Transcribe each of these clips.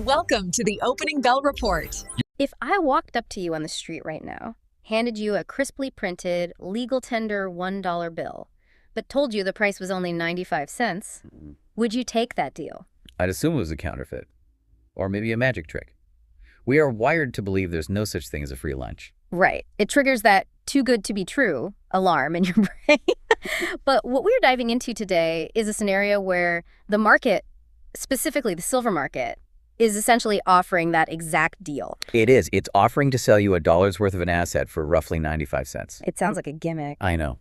Welcome to the Opening Bell Report. If I walked up to you on the street right now, handed you a crisply printed, legal tender $1 bill, but told you the price was only 95 cents, would you take that deal? I'd assume it was a counterfeit. Or maybe a magic trick. We are wired to believe there's no such thing as a free lunch. Right. It triggers that too good to be true alarm in your brain. But what we're diving into today is a scenario where the market, specifically the silver market, is essentially offering that exact deal. It is. It's offering to sell you $1 worth of an asset for roughly 95 cents. It sounds like a gimmick. I know.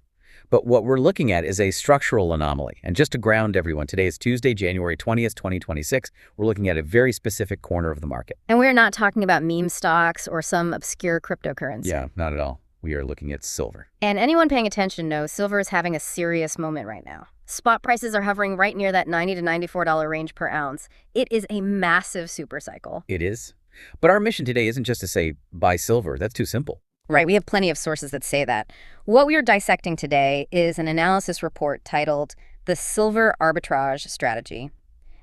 But what we're looking at is a structural anomaly. And just to ground everyone, today is Tuesday, January 20th, 2026. We're looking at a very specific corner of the market. And we're not talking about meme stocks or some obscure cryptocurrency. Yeah, not at all. We are looking at silver. And anyone paying attention knows silver is having a serious moment right now. Spot prices are hovering right near that $90 to $94 range per ounce. It is a massive super cycle. It is. But our mission today isn't just to say, buy silver. That's too simple. Right, we have plenty of sources that say that. What we are dissecting today is an analysis report titled The Silver Arbitrage Strategy.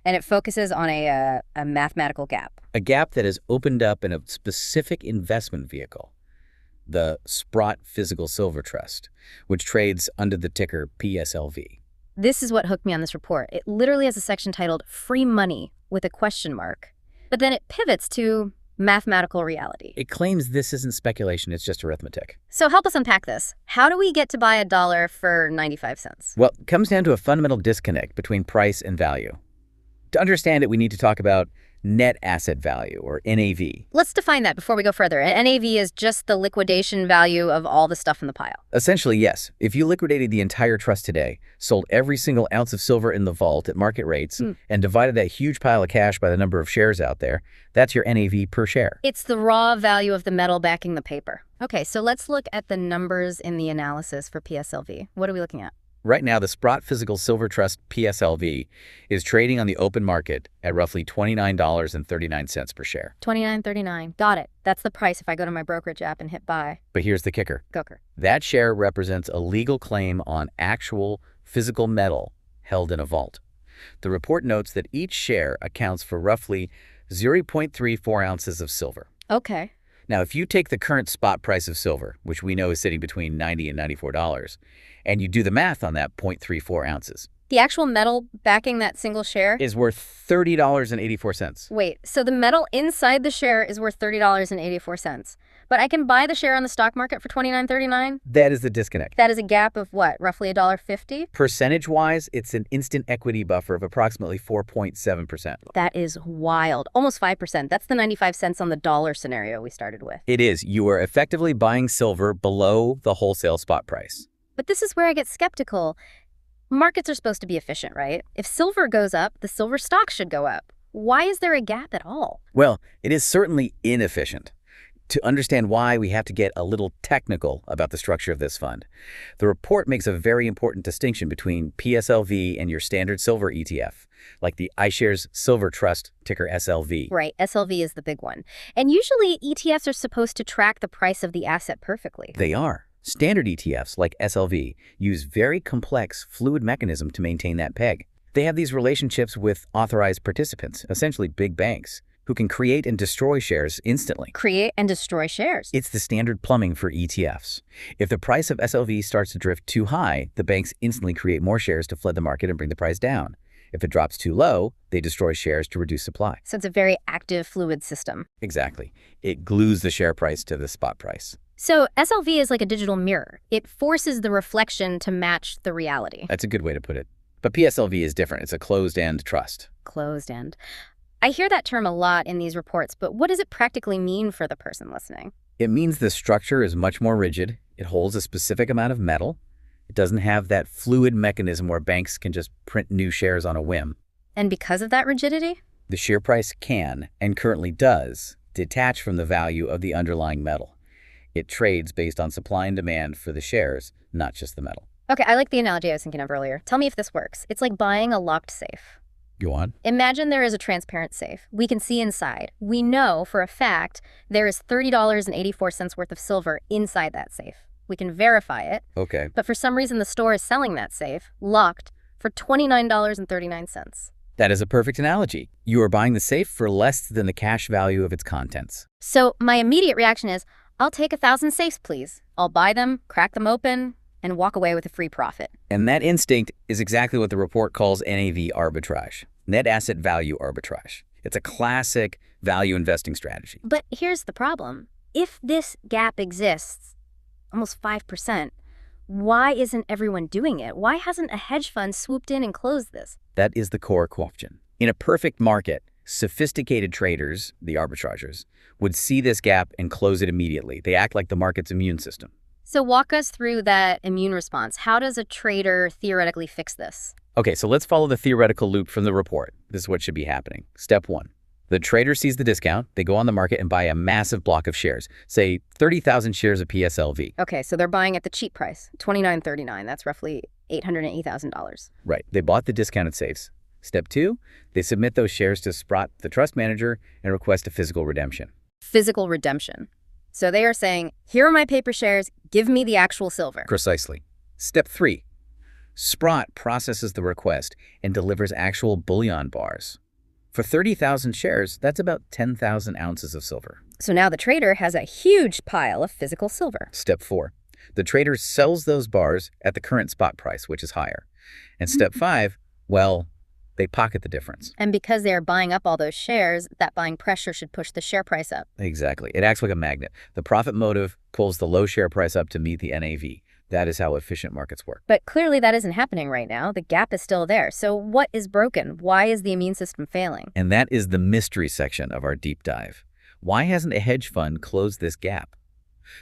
And it focuses on a mathematical gap. A gap that has opened up in a specific investment vehicle, the Sprott Physical Silver Trust, which trades under the ticker PSLV. This is what hooked me on this report. It literally has a section titled Free Money with a question mark. But then it pivots to mathematical reality. It claims this isn't speculation, it's just arithmetic. So help us unpack this. How do we get to buy $1 for 95 cents? Well, it comes down to a fundamental disconnect between price and value. To understand it, we need to talk about net asset value, or NAV. Let's define that before we go further. An NAV is just the liquidation value of all the stuff in the pile. Essentially, yes. If you liquidated the entire trust today, sold every single ounce of silver in the vault at market rates, and divided that huge pile of cash by the number of shares out there, that's your NAV per share. It's the raw value of the metal backing the paper. Okay, so let's look at the numbers in the analysis for PSLV. What are we looking at? Right now, the Sprott Physical Silver Trust PSLV is trading on the open market at roughly $29.39 per share. $29.39. Got it. That's the price if I go to my brokerage app and hit buy. But here's the kicker. Gooker. That share represents a legal claim on actual physical metal held in a vault. The report notes that each share accounts for roughly 0.34 ounces of silver. Okay. Now, if you take the current spot price of silver, which we know is sitting between $90 and $94, and you do the math on that 0.34 ounces. The actual metal backing that single share is worth $30.84. Wait, so the metal inside the share is worth $30.84. But I can buy the share on the stock market for $29.39? That is the disconnect. That is a gap of what, roughly $1.50? Percentage-wise, it's an instant equity buffer of approximately 4.7%. That is wild. Almost 5%. That's the 95 cents on the dollar scenario we started with. It is. You are effectively buying silver below the wholesale spot price. But this is where I get skeptical. Markets are supposed to be efficient, right? If silver goes up, the silver stock should go up. Why is there a gap at all? Well, it is certainly inefficient. To understand why, we have to get a little technical about the structure of this fund. The report makes a very important distinction between PSLV and your standard silver ETF, like the iShares Silver Trust, ticker SLV. Right, SLV is the big one. And usually ETFs are supposed to track the price of the asset perfectly. They are. Standard ETFs, like SLV, use very complex, fluid mechanism to maintain that peg. They have these relationships with authorized participants, essentially big banks, who can create and destroy shares instantly. Create and destroy shares. It's the standard plumbing for ETFs. If the price of SLV starts to drift too high, the banks instantly create more shares to flood the market and bring the price down. If it drops too low, they destroy shares to reduce supply. So it's a very active, fluid system. Exactly. It glues the share price to the spot price. So SLV is like a digital mirror. It forces the reflection to match the reality. That's a good way to put it. But PSLV is different. It's a closed-end trust. Closed-end. I hear that term a lot in these reports, but what does it practically mean for the person listening? It means the structure is much more rigid. It holds a specific amount of metal. It doesn't have that fluid mechanism where banks can just print new shares on a whim. And because of that rigidity? The share price can, and currently does, detach from the value of the underlying metal. It trades based on supply and demand for the shares, not just the metal. Okay, I like the analogy I was thinking of earlier. Tell me if this works. It's like buying a locked safe. Go on. Imagine there is a transparent safe. We can see inside. We know for a fact there is $30.84 worth of silver inside that safe. We can verify it. Okay. But for some reason, the store is selling that safe, locked, for $29.39. That is a perfect analogy. You are buying the safe for less than the cash value of its contents. So my immediate reaction is, I'll take 1,000 safes, please. I'll buy them, crack them open, and walk away with a free profit. And that instinct is exactly what the report calls NAV arbitrage, net asset value arbitrage. It's a classic value investing strategy. But here's the problem. If this gap exists, almost 5%, why isn't everyone doing it? Why hasn't a hedge fund swooped in and closed this? That is the core question. In a perfect market, sophisticated traders, the arbitrageurs, would see this gap and close it immediately. They act like the market's immune system. So walk us through that immune response. How does a trader theoretically fix this? Okay, so let's follow the theoretical loop from the report. This is what should be happening. Step 1. The trader sees the discount. They go on the market and buy a massive block of shares, say 30,000 shares of PSLV. Okay, so they're buying at the cheap price, $29.39. That's roughly $880,000. Right. They bought the discounted safes. Step 2, they submit those shares to Sprott, the trust manager, and request a physical redemption. Physical redemption. So they are saying, here are my paper shares, give me the actual silver. Precisely. Step 3, Sprott processes the request and delivers actual bullion bars. For 30,000 shares, that's about 10,000 ounces of silver. So now the trader has a huge pile of physical silver. Step 4, the trader sells those bars at the current spot price, which is higher. And step 5, well, they pocket the difference. And because they are buying up all those shares, that buying pressure should push the share price up. Exactly. It acts like a magnet. The profit motive pulls the low share price up to meet the NAV. That is how efficient markets work. But clearly that isn't happening right now. The gap is still there. So what is broken? Why is the immune system failing? And that is the mystery section of our deep dive. Why hasn't a hedge fund closed this gap?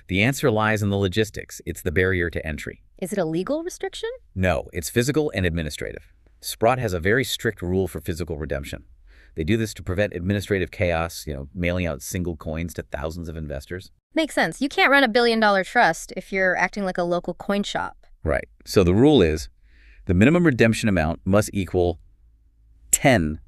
The answer lies in the logistics. It's the barrier to entry. Is it a legal restriction? No, it's physical and administrative. Sprott has a very strict rule for physical redemption. They do this to prevent administrative chaos, mailing out single coins to thousands of investors. Makes sense. You can't run a billion-dollar trust if you're acting like a local coin shop. Right. So the rule is the minimum redemption amount must equal 10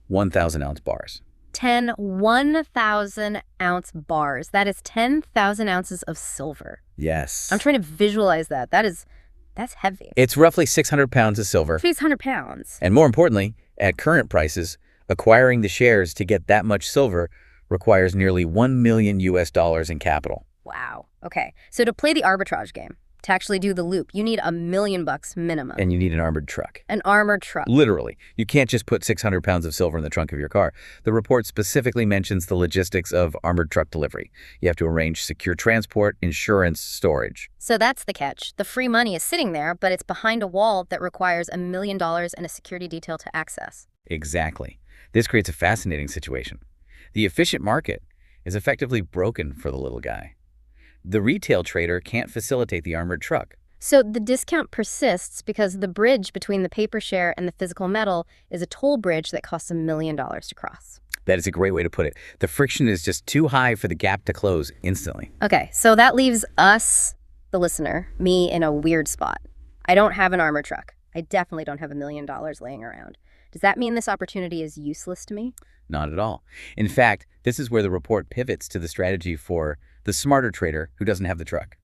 1,000-ounce bars. 10 1,000-ounce bars. That is 10,000 ounces of silver. Yes. I'm trying to visualize that. That's heavy. It's roughly 600 pounds of silver. 600 pounds. And more importantly, at current prices, acquiring the shares to get that much silver requires nearly $1 million in capital. Wow. Okay. So to play the arbitrage game, to actually do the loop, you need $1 million minimum. And you need an armored truck. An armored truck. Literally. You can't just put 600 pounds of silver in the trunk of your car. The report specifically mentions the logistics of armored truck delivery. You have to arrange secure transport, insurance, storage. So that's the catch. The free money is sitting there, but it's behind a wall that requires $1 million and a security detail to access. Exactly. This creates a fascinating situation. The efficient market is effectively broken for the little guy. The retail trader can't facilitate the armored truck. So the discount persists because the bridge between the paper share and the physical metal is a toll bridge that costs $1 million to cross. That is a great way to put it. The friction is just too high for the gap to close instantly. Okay, so that leaves us, the listener, me, in a weird spot. I don't have an armored truck. I definitely don't have $1 million laying around. Does that mean this opportunity is useless to me? Not at all. In fact, this is where the report pivots to the strategy for the smarter trader who doesn't have the truck.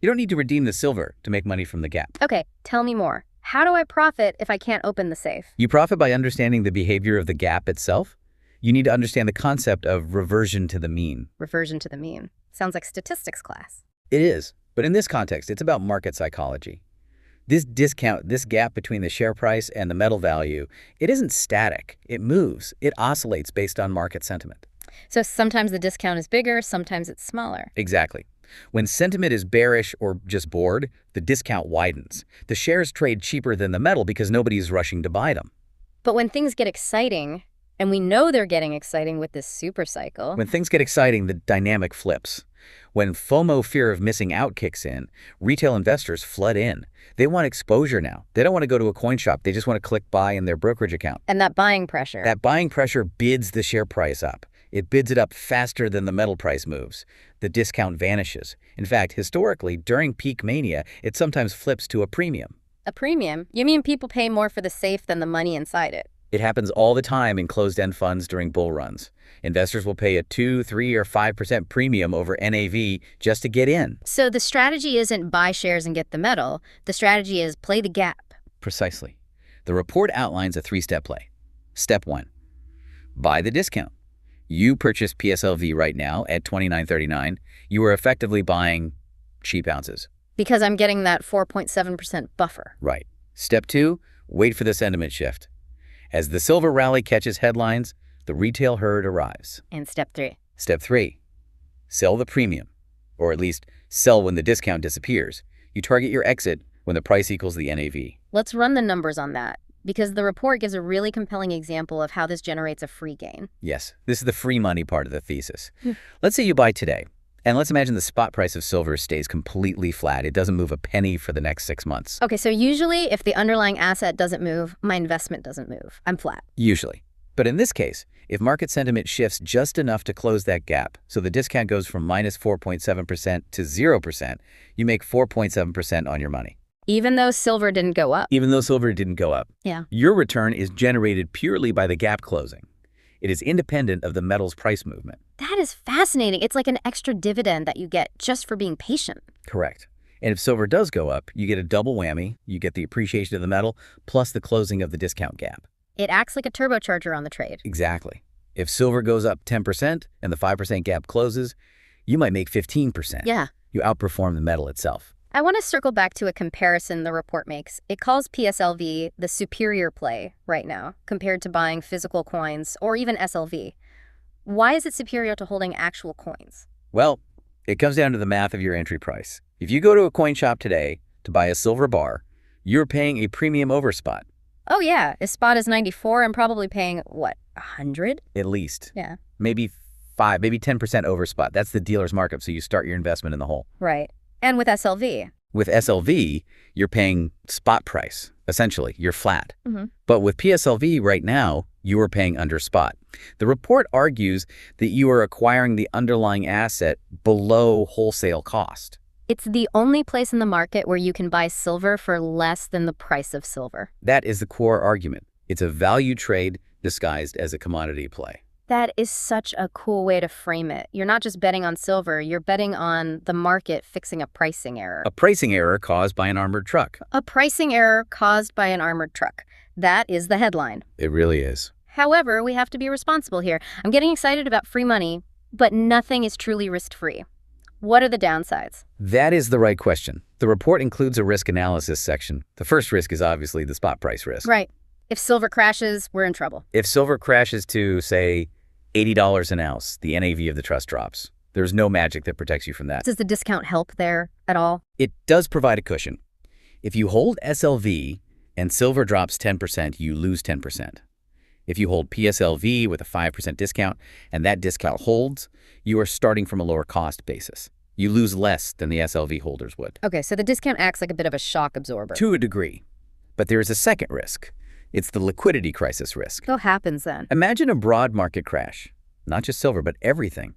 You don't need to redeem the silver to make money from the gap. Okay, tell me more. How do I profit if I can't open the safe? You profit by understanding the behavior of the gap itself. You need to understand the concept of reversion to the mean. Reversion to the mean. Sounds like statistics class. It is, but in this context, it's about market psychology. This gap between the share price and the metal value, it isn't static. It moves. It oscillates based on market sentiment. So sometimes the discount is bigger, sometimes it's smaller. Exactly. When sentiment is bearish or just bored, the discount widens. The shares trade cheaper than the metal because nobody's rushing to buy them. But when things get exciting, and we know they're getting exciting with this super cycle. When things get exciting, the dynamic flips. When FOMO, fear of missing out, kicks in, retail investors flood in. They want exposure now. They don't want to go to a coin shop. They just want to click buy in their brokerage account. And that buying pressure. That buying pressure bids the share price up. It bids it up faster than the metal price moves. The discount vanishes. In fact, historically, during peak mania, it sometimes flips to a premium. A premium? You mean people pay more for the safe than the money inside it? It happens all the time in closed-end funds during bull runs. Investors will pay a 2, 3, or 5% premium over NAV just to get in. So the strategy isn't buy shares and get the metal. The strategy is play the gap. Precisely. The report outlines a 3-step play. Step 1. Buy the discount. You purchase PSLV right now at $29.39. You are effectively buying cheap ounces. Because I'm getting that 4.7% buffer. Right. Step 2, wait for the sentiment shift. As the silver rally catches headlines, the retail herd arrives. And step 3. Step 3, sell the premium, or at least sell when the discount disappears. You target your exit when the price equals the NAV. Let's run the numbers on that, because the report gives a really compelling example of how this generates a free gain. Yes, this is the free money part of the thesis. Let's say you buy today, and let's imagine the spot price of silver stays completely flat. It doesn't move a penny for the next 6 months. Okay, so usually if the underlying asset doesn't move, my investment doesn't move. I'm flat. Usually. But in this case, if market sentiment shifts just enough to close that gap, so the discount goes from minus 4.7% to 0%, you make 4.7% on your money. Even though silver didn't go up. Even though silver didn't go up. Yeah. Your return is generated purely by the gap closing. It is independent of the metal's price movement. That is fascinating. It's like an extra dividend that you get just for being patient. Correct. And if silver does go up, you get a double whammy. You get the appreciation of the metal plus the closing of the discount gap. It acts like a turbocharger on the trade. Exactly. If silver goes up 10% and the 5% gap closes, you might make 15%. Yeah. You outperform the metal itself. I want to circle back to a comparison the report makes. It calls PSLV the superior play right now compared to buying physical coins or even SLV. Why is it superior to holding actual coins? Well, it comes down to the math of your entry price. If you go to a coin shop today to buy a silver bar, you're paying a premium over spot. Oh yeah, if spot is 94, I'm probably paying, what, 100? At least. Yeah. Maybe 5, maybe 10% over spot. That's the dealer's markup, so you start your investment in the hole. Right. And with SLV. With SLV, you're paying spot price, essentially. You're flat. Mm-hmm. But with PSLV right now, you are paying under spot. The report argues that you are acquiring the underlying asset below wholesale cost. It's the only place in the market where you can buy silver for less than the price of silver. That is the core argument. It's a value trade disguised as a commodity play. That is such a cool way to frame it. You're not just betting on silver, you're betting on the market fixing a pricing error. A pricing error caused by an armored truck. A pricing error caused by an armored truck. That is the headline. It really is. However, we have to be responsible here. I'm getting excited about free money, but nothing is truly risk-free. What are the downsides? That is the right question. The report includes a risk analysis section. The first risk is obviously the spot price risk. Right. If silver crashes, we're in trouble. If silver crashes to, say, $80 an ounce, the NAV of the trust drops. There's no magic that protects you from that. Does the discount help there at all? It does provide a cushion. If you hold SLV and silver drops 10%, you lose 10%. If you hold PSLV with a 5% discount and that discount holds, you are starting from a lower cost basis. You lose less than the SLV holders would. Okay, so the discount acts like a bit of a shock absorber. To a degree. But there is a second risk. It's the liquidity crisis risk. What happens then? Imagine a broad market crash. Not just silver, but everything.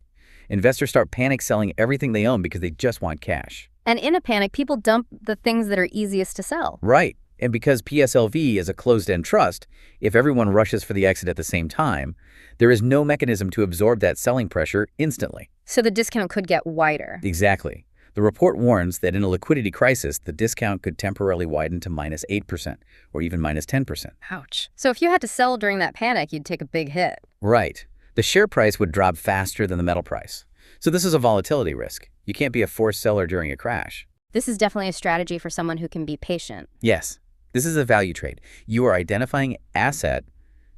Investors start panic selling everything they own because they just want cash. And in a panic, people dump the things that are easiest to sell. Right. And because PSLV is a closed-end trust, if everyone rushes for the exit at the same time, there is no mechanism to absorb that selling pressure instantly. So the discount could get wider. Exactly. The report warns that in a liquidity crisis, the discount could temporarily widen to minus 8% or even minus 10%. Ouch. So if you had to sell during that panic, you'd take a big hit. Right. The share price would drop faster than the metal price. So this is a volatility risk. You can't be a forced seller during a crash. This is definitely a strategy for someone who can be patient. Yes. This is a value trade. You are identifying asset,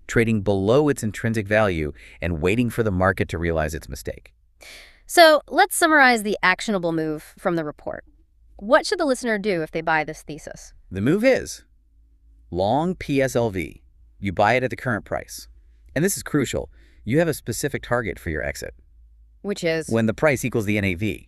trading below its intrinsic value, and waiting for the market to realize its mistake. So let's summarize the actionable move from the report. What should the listener do if they buy this thesis? The move is long PSLV. You buy it at the current price. And this is crucial. You have a specific target for your exit. Which is? When the price equals the NAV.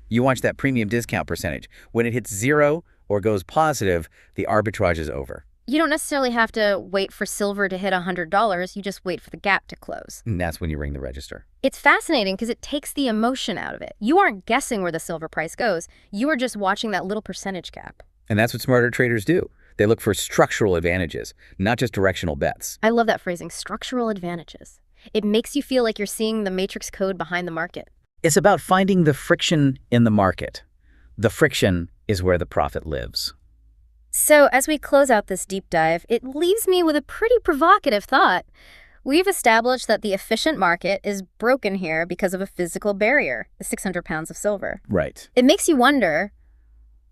You watch that premium discount percentage. When it hits 0 or goes positive, the arbitrage is over. You don't necessarily have to wait for silver to hit $100. You just wait for the gap to close. And that's when you ring the register. It's fascinating because it takes the emotion out of it. You aren't guessing where the silver price goes. You are just watching that little percentage gap. And that's what smarter traders do. They look for structural advantages, not just directional bets. I love that phrasing, structural advantages. It makes you feel like you're seeing the matrix code behind the market. It's about finding the friction in the market. The friction is where the profit lives. So as we close out this deep dive, it leaves me with a pretty provocative thought. We've established that the efficient market is broken here because of a physical barrier, the 600 pounds of silver. Right. It makes you wonder,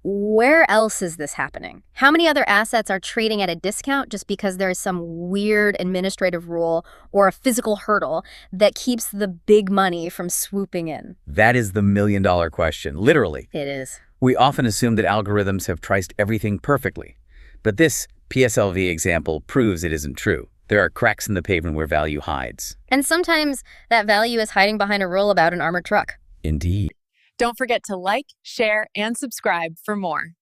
where else is this happening? How many other assets are trading at a discount just because there is some weird administrative rule or a physical hurdle that keeps the big money from swooping in? That is the million-dollar question, literally. It is. We often assume that algorithms have priced everything perfectly. But this PSLV example proves it isn't true. There are cracks in the pavement where value hides. And sometimes that value is hiding behind a rule about an armored truck. Indeed. Don't forget to like, share, and subscribe for more.